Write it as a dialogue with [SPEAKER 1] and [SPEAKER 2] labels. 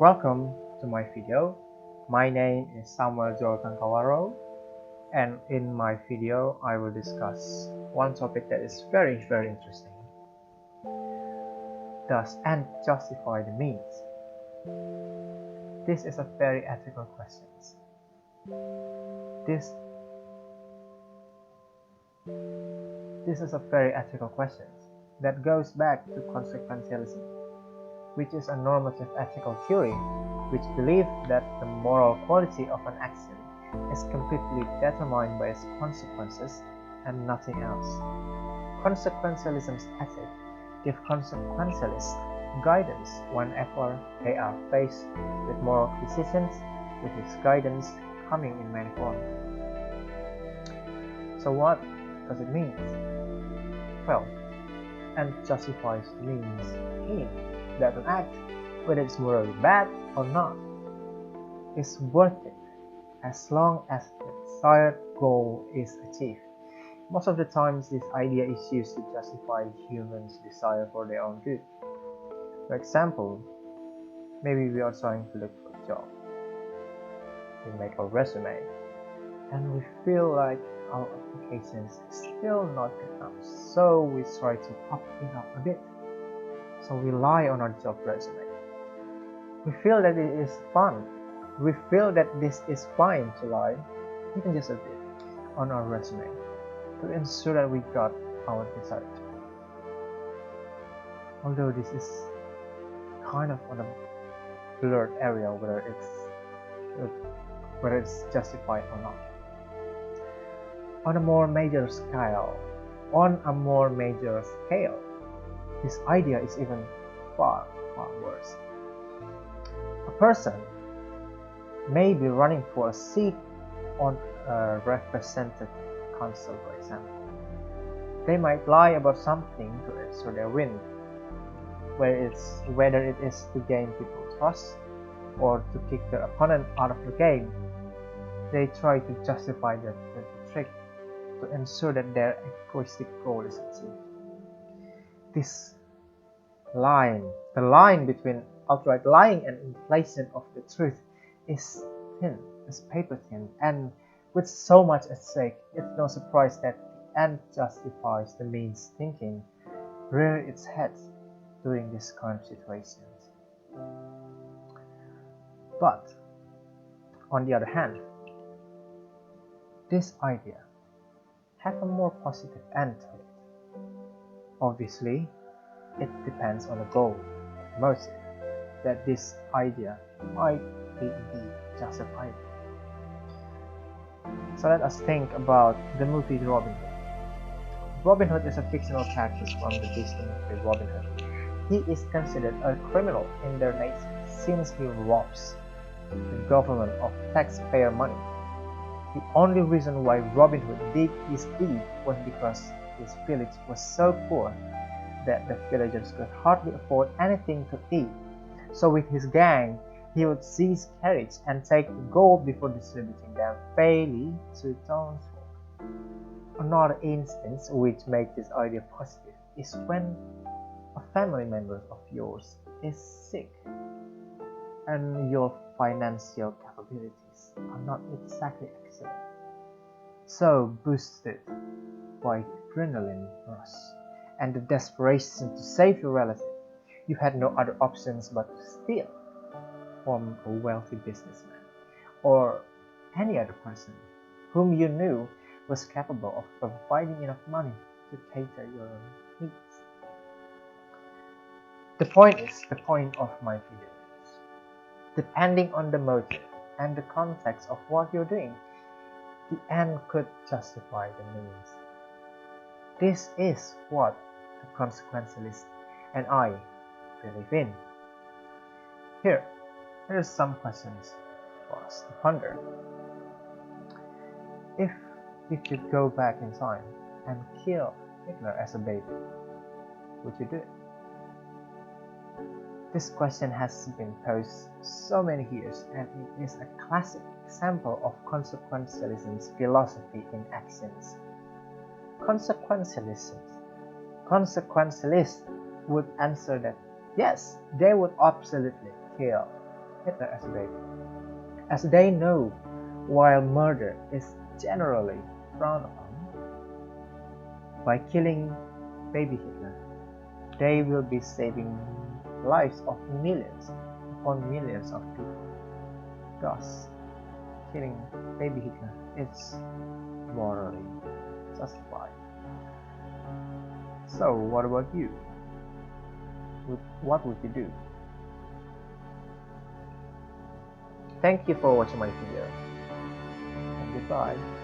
[SPEAKER 1] Welcome to my video. My name is SamuelJoelT, and in my video I will discuss one topic that is very interesting. Does end justify the means? This is a very ethical question. This is a very ethical question that goes back to consequentialism, which is a normative ethical theory which believes that the moral quality of an action is completely determined by its consequences and nothing else. Consequentialism's ethic gives consequentialists guidance whenever they are faced with moral decisions, with this guidance coming in many forms. So what does it mean? Well, and justifies the means mean that an act, whether it's morally bad or not, is worth it as long as the desired goal is achieved. Most of the times this idea is used to justify humans' desire for their own good. For example, maybe we are trying to look for a job. We make our resume and we feel like our application is still not good enough, so we try to up it up a bit. So we lie on our job resume. We feel that it is fun. We feel that this is fine to lie, even just a bit, on our resume to ensure that we got our desired job. Although this is kind of on a blurred area whether it's justified or not. On a more major scale, this idea is even far worse. A person may be running for a seat on a representative council, for example. They might lie about something to ensure they win, whether it is to gain people's trust or to kick their opponent out of the game. They try to justify the trick to ensure that their egoistic goal is achieved. This line, the line between outright lying and inflation of the truth, is thin, is paper thin, and with so much at stake, it's no surprise that the end justifies the means thinking rears its head during this kind of situations. But on the other hand, this idea has a more positive end to it. Obviously, it depends on the goal, motive, that this idea might be indeed justifiable. So let us think about the movie Robin Hood. Robin Hood is a fictional character from the Disney movie Robin Hood. He is considered a criminal in their nation since he robs the government of taxpayer money. The only reason why Robin Hood did his deed was because his village was so poor that the villagers could hardly afford anything to eat. So with his gang, he would seize carriage and take the gold before distributing them fairly to townsfolk. Another instance which makes this idea positive is when a family member of yours is sick and your financial capabilities are not exactly excellent. So boosted by adrenaline rush and the desperation to save your relative, you had no other options but to steal from a wealthy businessman or any other person whom you knew was capable of providing enough money to cater your needs. The point of my video is, depending on the motive and the context of what you're doing, the end could justify the means. This is what the consequentialist and I believe in. Here are some questions for us to ponder. If you could go back in time and kill Hitler as a baby, would you do it? This question has been posed so many years, and it is a classic example of consequentialism's philosophy in actions. Consequentialists would answer that Yes, they would absolutely kill Hitler as they know while murder is generally frowned upon, by killing baby Hitler, they will be saving lives of millions upon millions of people. Thus, killing baby Hitler is morally justified. So, what about you? What would you do? Thank you for watching my video, and goodbye.